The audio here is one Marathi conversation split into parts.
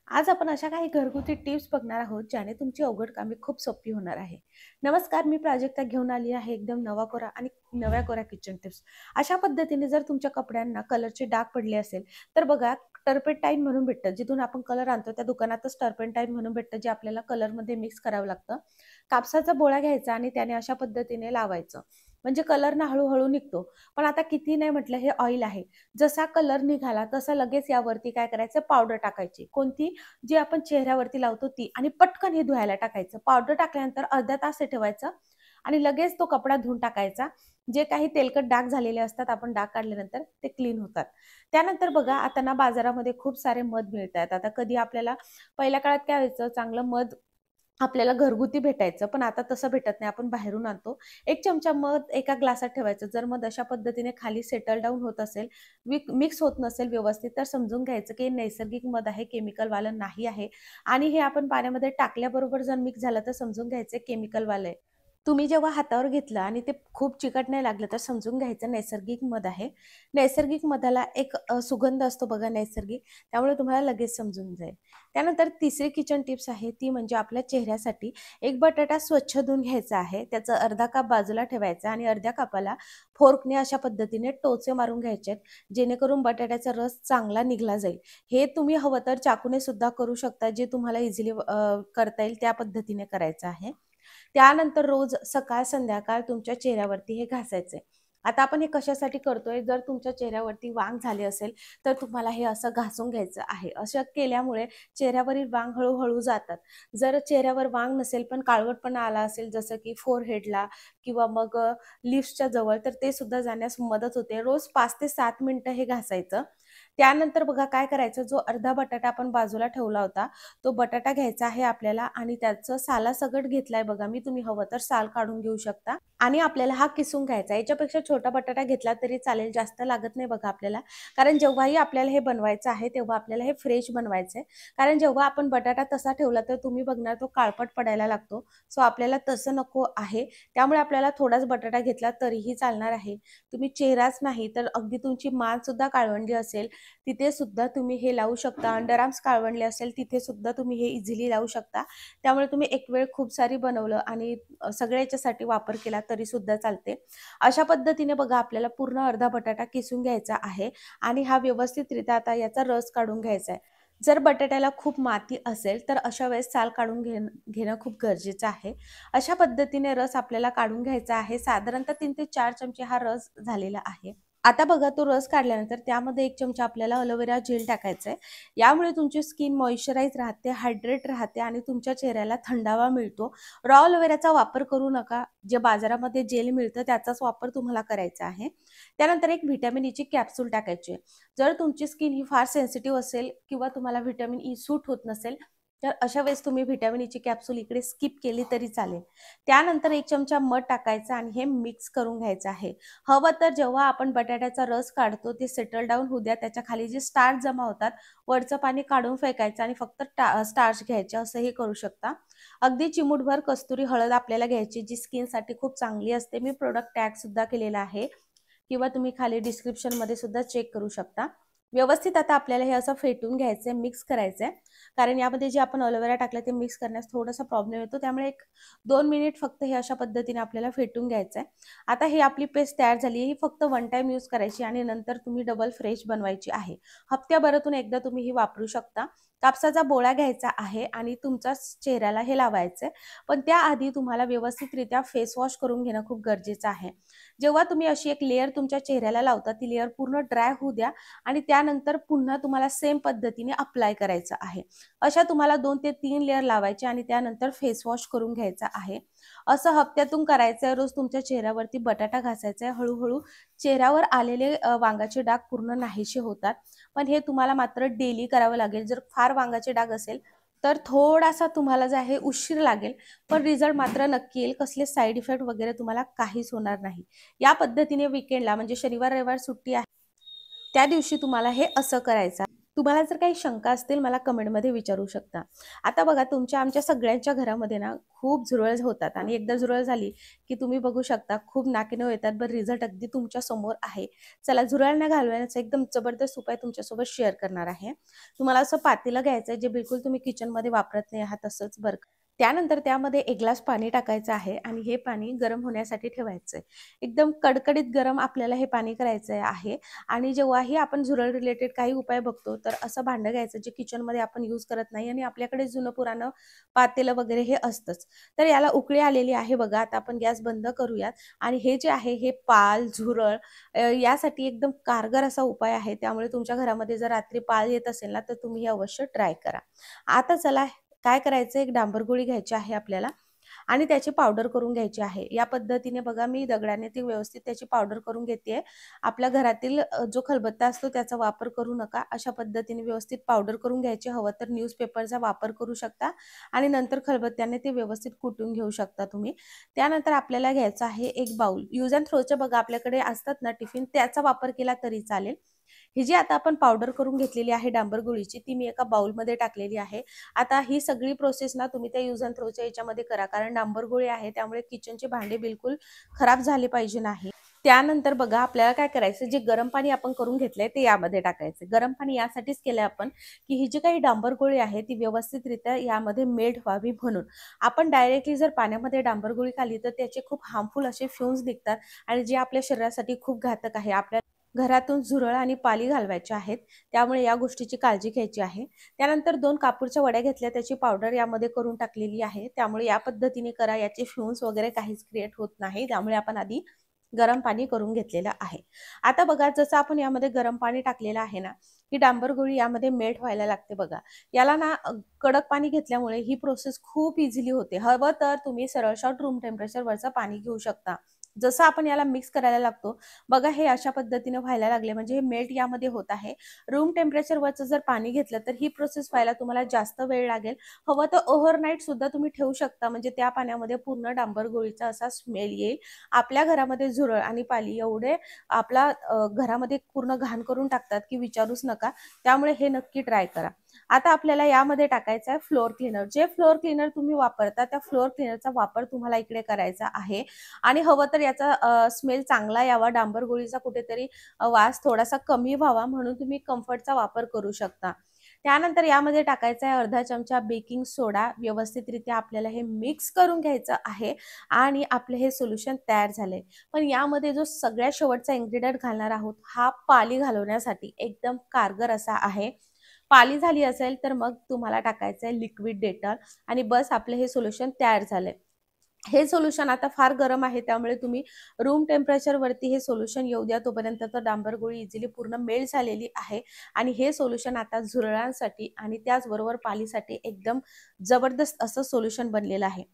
आज आपण अशा काही घरगुती टिप्स बघणार आहोत ज्याने तुमची अवघड कामे खूप सोपी होणार आहे. नमस्कार, मी प्राजक्ता घेऊन आली आहे एकदम नवा कोरा आणि नव्या कोऱ्या किचन टिप्स. अशा पद्धतीने जर तुमच्या कपड्यांना कलरचे डाग पडले असेल तर बघा, टर्पेंटाईन म्हणून भेटतं. जिथून आपण कलर आणतो त्या दुकानातच टर्पेंटाईन म्हणून भेटतं, जे आपल्याला कलरमध्ये मिक्स करावं लागतं. कापसाचा बोळा घ्यायचा आणि त्याने अशा पद्धतीने लावायचं, म्हणजे कलर ना हळूहळू निघतो. पण आता किती नाही म्हटलं, हे ऑइल आहे. जसा कलर निघाला तसं लगेच यावरती काय करायचं, पावडर टाकायची. कोणती? जी आपण चेहऱ्यावरती लावतो ती. आणि पटकन हे धुवायला टाकायचं. पावडर टाकल्यानंतर अर्धा तास हे ठेवायचं आणि लगेच तो कपडा धुवून टाकायचा. जे काही तेलकट डाग झालेले असतात, आपण डाग काढल्यानंतर ते क्लीन होतात. त्यानंतर बघा, आता ना बाजारामध्ये खूप सारे मध मिळतात. आता कधी आपल्याला पहिल्या काळात काय व्हायचं, चांगलं मध आपल्याला घरगुती भेटायचं, पण आता तसं भेटत नाही, आपण बाहेरून आणतो. एक चमचा मध एका ग्लासात ठेवायचं. जर मध अशा पद्धतीने खाली सेटल डाऊन होत असेल, मिक्स होत नसेल व्यवस्थित, तर समजून घ्यायचं की हे नैसर्गिक मध आहे, केमिकलवालं नाही आहे. आणि हे आपण पाण्यामध्ये टाकल्याबरोबर जर मिक्स झालं तर समजून घ्यायचं केमिकलवालं आहे. तुम्ही जेव्हा हातावर घेतलं आणि ते खूप चिकट नाही लागलं तर समजून घ्यायचं नैसर्गिक मध आहे. नैसर्गिक मधाला एक सुगंध असतो बघा, नैसर्गिक, त्यामुळे तुम्हाला लगेच समजून जाईल. त्यानंतर तिसरी किचन टिप्स आहे, ती म्हणजे आपल्या चेहऱ्यासाठी एक बटाटा स्वच्छ धुवून घ्यायचा आहे. त्याचा अर्धा काप बाजूला ठेवायचा आणि अर्ध्या कापाला फोर्कने अशा पद्धतीने टोचे मारून घ्यायचे आहेत, जेणेकरून बटाट्याचा रस चांगला निघला जाईल. हे तुम्ही हवं तर चाकूने सुद्धा करू शकता, जे तुम्हाला इझिली करता येईल त्या पद्धतीने करायचं आहे. त्यानंतर रोज सकाळ संध्याकाळ तुमच्या चेहऱ्यावरती हे घासायचे. आता आपण हे कशासाठी करतोय, जर तुमच्या चेहऱ्यावरती वांग झाले असेल तर तुम्हाला हे असं घासून घ्यायचं आहे. असं केल्यामुळे चेहऱ्यावरील वांग हळूहळू जातात. जर चेहऱ्यावर वांग नसेल पण काळवटपणा आला असेल, जसं की फोरहेडला किंवा मग लिप्सच्या जवळ, तर ते सुद्धा जाण्यास मदत होते. रोज 5 ते 7 मिनिटं हे घासायचं. त्यानंतर बघा काय करायचं, जो अर्धा बटाटा आपण बाजूला ठेवला होता, तो बटाटा घ्यायचा आहे आपल्याला आणि त्याचं सालासकट घेतलाय बघा मी, तुम्ही हवं तर साल काढून घेऊ शकता. आणि आपल्याला हा किसून घ्यायचा. याच्यापेक्षा छोटा बटाटा घेतला तरी चालेल, जास्त लागत नाही बघा आपल्याला. कारण जेव्हाही आपल्याला हे बनवायचं आहे तेव्हा आपल्याला हे फ्रेश बनवायचं आहे. कारण जेव्हा आपण बटाटा तसा ठेवला तर तुम्ही बघणार तो काळपट पडायला लागतो. सो आपल्याला तसं नको आहे. त्यामुळे आपल्याला थोडाच बटाटा घेतला तरीही चालणार आहे. तुम्ही चेहराच नाही तर अगदी तुमची मान सुद्धा काळवंडली असेल, तिथे सुद्धा तुम्ही हे लावू शकता. अंडरआर्म्स काळवंडले असेल तिथे सुद्धा तुम्ही हे इझिली लावू शकता. त्यामुळे तुम्ही एक वेळ खूप सारी बनवलं आणि सगळ्या याच्यासाठी वापर केला तरी सुद्धा चालते. अशा पद्धतीने बघा, आपल्याला पूर्ण अर्धा बटाटा किसून घ्यायचा आहे आणि हा व्यवस्थितरित्या आता याचा रस काढून घ्यायचा आहे. जर बटाट्याला खूप माती असेल तर अशा वेळेस साल काढून घेणं खूप गरजेचं आहे. अशा पद्धतीने रस आपल्याला काढून घ्यायचा आहे. साधारणतः 3 ते 4 चमचे हा रस झालेला आहे. आता बघा, तो रस काढल्यानंतर त्यामध्ये 1 चमचा आपल्याला अलोवेरा जेल टाकायचं आहे. यामुळे तुमची स्किन मॉइश्चराइज राहते, हायड्रेट राहते आणि तुमच्या चेहऱ्याला थंडावा मिळतो. रॉ अलोवेराचा वापर करू नका. जे बाजारामध्ये जेल मिळतं त्याचाच वापर तुम्हाला करायचा आहे. त्यानंतर एक व्हिटॅमिन ईची कॅप्सूल टाकायची आहे. जर तुमची स्किन ही फार सेन्सिटिव्ह असेल किंवा तुम्हाला व्हिटॅमिन ई सूट होत नसेल, तर अशा वेळेस तुम्ही व्हिटॅमिन ईची कॅप्सूल इकडे स्किप केली तरी चालेल. त्यानंतर 1 चमचा मध टाकायचा आणि हे मिक्स करून घ्यायचं आहे. हवं तर जेव्हा आपण बटाट्याचा रस काढतो ते सेटल डाऊन होऊ द्या. त्याच्या खाली जे स्टार्च जमा होतात, वरचं पाणी काढून फेकायचं आणि फक्त स्टार्च घ्यायचे, असंही करू शकता. अगदी चिमूटभर कस्तुरी हळद आपल्याला घ्यायची, जी स्किनसाठी खूप चांगली असते. मी प्रोडक्ट टॅग सुद्धा केलेला आहे किंवा तुम्ही खाली डिस्क्रिप्शनमध्ये सुद्धा चेक करू शकता. व्यवस्थित आता आपल्याला हे असं फेटून घ्यायचंय, मिक्स करायचंय. कारण यामध्ये जे आपण अलोवेरा टाकलं ते मिक्स करण्यास थोडासा प्रॉब्लेम येतो. त्यामुळे 1-2 मिनिट फक्त हे अशा पद्धतीने आपल्याला फेटून घ्यायचंय. आता ही आपली पेस्ट तयार झाली आहे. ही फक्त वन टाइम यूज करायची आणि नंतर तुम्ही डबल फ्रेश बनवायची आहे. हप्त्याभरातून एकदा तुम्ही ही वापरू शकता. कापसाचा बोळा घ्यायचा आहे आणि तुमच्या चेहऱ्याला हे लावायचंय. पण त्याआधी तुम्हाला व्यवस्थितरित्या फेस वॉश करून घेणं खूप गरजेचं आहे. जेव्हा तुम्ही अशी एक लेयर तुमच्या चेहऱ्याला लावता, ती लेयर पूर्ण ड्राय होऊ द्या आणि त्यानंतर पुन्हा तुम्हाला सेम पद्धतीने अप्लाय करायचं आहे. अशा तुम्हाला 2 ते 3 लेयर लावायचे आणि त्यानंतर फेस वॉश करून घ्यायचा आहे. असं हप्त्यातून करायचंय. रोज तुमच्या चेहऱ्यावरती बटाटा घासायचा आहे. हळूहळू चेहऱ्यावर आलेले वांगाचे डाग पूर्ण नाहीसे होतात. पण हे तुम्हाला मात्र डेली करावं लागेल. जर फार वांगाचे डाग असेल तर थोडासा तुम्हाला जे आहे उशीर लागेल, पण रिझल्ट मात्र नक्की येईल. कसले साईड इफेक्ट वगैरे तुम्हाला काहीच होणार नाही. या पद्धतीने वीकेंडला, म्हणजे शनिवार रविवार सुट्टी आहे, त्या दिवशी तुम्हाला हे असं करायचं आहे. तुम्हाला जर काही शंका असतील मला कमेंटमध्ये विचारू शकता. आता बघा तुमच्या आमच्या सगळ्यांच्या घरामध्ये ना खूप झुरळ होतात आणि एकदा झुरळ झाली की तुम्ही बघू शकता खूप नाकीनऊ येतात. बरं रिझल्ट अगदी तुमच्या समोर आहे. चला झुरळ घालवण्याचा एकदम जबरदस्त उपाय तुमच्यासोबत शेअर करणार आहे. तुम्हाला असं पातेलं घ्यायचं आहे जे बिलकुल तुम्ही किचनमध्ये वापरत नाही आहात तसंच बरं का. त्यानंतर त्यामध्ये 1 ग्लास पाणी टाकायचं आहे आणि हे पाणी गरम होण्यासाठी ठेवायचं आहे. एकदम कडकडीत गरम आपल्याला हे पाणी करायचं आहे. आणि जेव्हाही आपण झुरळ रिलेटेड काही उपाय बघतो तर असं भांडं घ्यायचं जे किचनमध्ये आपण यूज करत नाही आणि आपल्याकडे जुनं पुराणं पातेलं वगैरे हे असतंच. तर याला उकळी आलेली आहे बघा. आता आपण गॅस बंद करूयात आणि हे जे आहे हे पाल, झुरळ यासाठी एकदम कारगर असा उपाय आहे. त्यामुळे तुमच्या घरामध्ये जर रात्री पाल येत असेल ना तर तुम्ही हे अवश्य ट्राय करा. आता चला काय करायचं, एक डांबर गोळी घ्यायची आहे आपल्याला आणि त्याची पावडर करून घ्यायची आहे. या पद्धतीने बघा मी दगडाने ती व्यवस्थित त्याची पावडर करून घेतेय. आपल्या घरातील जो खलबत्ता असतो त्याचा वापर करू नका. अशा पद्धतीने व्यवस्थित पावडर करून घ्यायची. हवं तर न्यूजपेपरचा वापर करू शकता आणि नंतर खलबत्त्याने ते व्यवस्थित कुटून घेऊ शकता तुम्ही. त्यानंतर आपल्याला घ्यायचं आहे एक बाउल. यूज अँड थ्रोचे बघा आपल्याकडे असतात ना टिफिन, त्याचा वापर केला तरी चालेल. ही जी आता आपण पावडर करून घेतलेली आहे डांबर गोळीची ती मी एका बाउलमध्ये टाकलेली आहे. आता ही सगळी प्रोसेस ना तुम्ही त्या यूज अँड थ्रोच्या याच्यामध्ये करा, कारण डांबर गोळी आहे त्यामुळे किचनचे भांडे बिलकुल खराब झाले पाहिजे नाही. त्यानंतर बघा आपल्याला काय करायचं, जे गरम पाणी आपण करून घेतलंय ते यामध्ये टाकायचं. गरम पाणी यासाठीच केलंय आपण की ही जी काही डांबर गोळी आहे ती व्यवस्थितरित्या यामध्ये मेल्ट व्हावी म्हणून. आपण डायरेक्टली जर पाण्यामध्ये डांबर गोळी खाल्ली तर त्याचे खूप हार्मफुल असे फ्युम्स निघतात आणि जे आपल्या शरीरासाठी खूप घातक आहे. आपल्या घरातून झुरळ आणि पाली घालवायचे आहेत, त्यामुळे या गोष्टीची काळजी घ्यायची आहे. त्यानंतर 2 कापूरच्या वड्या घेतल्या, त्याची पावडर यामध्ये करून टाकलेली आहे. त्यामुळे या पद्धतीने करा, याचे फ्युम्स वगैरे काहीच क्रिएट होत नाही. त्यामुळे आपण आधी गरम पाणी करून घेतलेलं आहे. आता बघा जसं आपण यामध्ये गरम पाणी टाकलेलं आहे ना, ही डांबर गोळी यामध्ये मेल्ट व्हायला लागते बघा. याला ना कडक पाणी घेतल्यामुळे ही प्रोसेस खूप इझिली होते. हवं तर तुम्ही सरळ शॉट रूम टेम्परेचरवरचं पाणी घेऊ शकता. जसं आपण याला मिक्स करायला लागतो बघा, हे अशा पद्धतीने व्हायला लागले म्हणजे हे मेल्ट यामध्ये होत आहे. रूम टेम्परेचरवरचं जर पाणी घेतलं तर ही प्रोसेस व्हायला तुम्हाला जास्त वेळ लागेल. हवं तर ओव्हरनाईट सुद्धा तुम्ही ठेवू शकता, म्हणजे त्या पाण्यामध्ये पूर्ण डांबर गोळीचा असा स्मेल येईल. आपल्या घरामध्ये झुरळ आणि पाली एवढे आपला घरामध्ये पूर्ण घाण करून टाकतात की विचारूच नका. त्यामुळे हे नक्की ट्राय करा. आता आपल्याला यामध्ये टाकायचं आहे फ्लोअर क्लीनर. जे फ्लोअर क्लीनर तुम्ही वापरता त्या फ्लोअर क्लीनरचा वापर तुम्हाला इकडे करायचा आहे आणि हवं तर याचा स्मेल चांगला यावा, डांबर गोळीचा कुठेतरी वास थोडासा कमी व्हावा म्हणून तुम्ही कम्फर्टचा वापर करू शकता. त्यानंतर यामध्ये टाकायचा आहे अर्धा चमचा बेकिंग सोडा. व्यवस्थितरित्या आपल्याला हे मिक्स करून घ्यायचं आहे आणि आपले हे सोल्युशन तयार झाले. पण यामध्ये जो सगळ्यात शेवटचा इन्ग्रेडियंट घालणार आहोत हा पाली घालवण्यासाठी एकदम कारगर असा आहे. पाली झाली असेल तर मग तुम्हाला टाकायचं आहे लिक्विड डेटॉल आणि बस आपले हे सोल्युशन तयार झाले. हे सोल्युशन आता फार गरम आहे त्यामुळे तुम्ही रूम टेम्परेचरवरती हे सोल्युशन येऊ द्या. तोपर्यंत तर डांबर गोळी इझिली पूर्ण मेल्ट झालेली आहे आणि हे सोल्युशन आता झुरळांसाठी आणि त्याचबरोबर पालीसाठी एकदम जबरदस्त असं सोल्युशन बनलेलं आहे.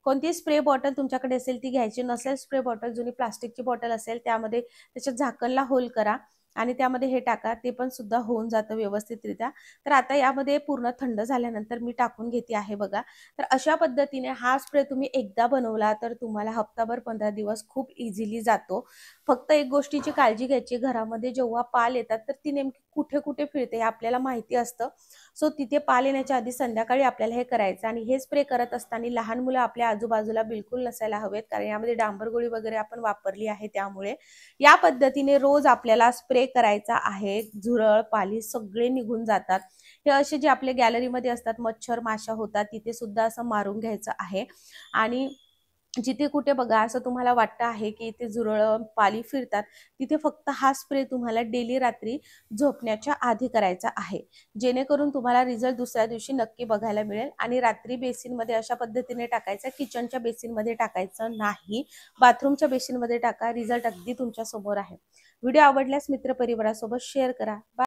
कोणती स्प्रे बॉटल तुमच्याकडे असेल ती घ्यायची, नसेल स्प्रे बॉटल जुनी प्लास्टिकची बॉटल असेल त्यामध्ये त्याच्या झाकणला होल करा आणि त्यामध्ये हे टाका, ते पण सुद्धा होऊन जातं व्यवस्थितरित्या. तर आता यामध्ये पूर्ण थंड झाल्यानंतर मी टाकून घेते आहे बघा. तर अशा पद्धतीने हा स्प्रे तुम्ही एकदा बनवला तर तुम्हाला हप्ताभर 15 दिवस खूप इझिली जातो. फक्त एक गोष्टीची काळजी घ्यायची, घरामध्ये जेव्हा पाल येतात तर ती नेमकी कुठे कुठे फिरते हे आपल्याला माहिती असतं. सो तिथे पाल येण्याच्या आधी संध्याकाळी आपल्याला हे करायचं आणि हे स्प्रे करत असताना लहान मुलं आपल्या आजूबाजूला बिलकुल नसायला हवेत, कारण यामध्ये डांबर गोळी वगैरे आपण वापरली आहे. त्यामुळे या पद्धतीने रोज आपल्याला स्प्रे करायचा आहे. झुरळ पाली सगळे निघून जातात. हे असे जे आपले गॅलरीमध्ये असतात मच्छर माशा होतात तिथे सुद्धा असं मारून घ्यायचं आहे आणि जिथे कुठे बघा असं तुम्हाला वाटतं आहे की इथे झुरळ पाली फिरतात तिथे फक्त हा स्प्रे तुम्हाला डेली रात्री झोपण्याच्या आधी करायचा आहे, जेणेकरून तुम्हाला रिझल्ट दुसऱ्या दिवशी नक्की बघायला मिळेल. आणि रात्री बेसिनमध्ये अशा पद्धतीने टाकायचं, किचनच्या बेसिनमध्ये टाकायचं नाही, बाथरूमच्या बेसिनमध्ये टाका. रिझल्ट अगदी तुमच्या समोर आहे. व्हिडिओ आवडल्यास मित्रपरिवारासोबत शेअर करा.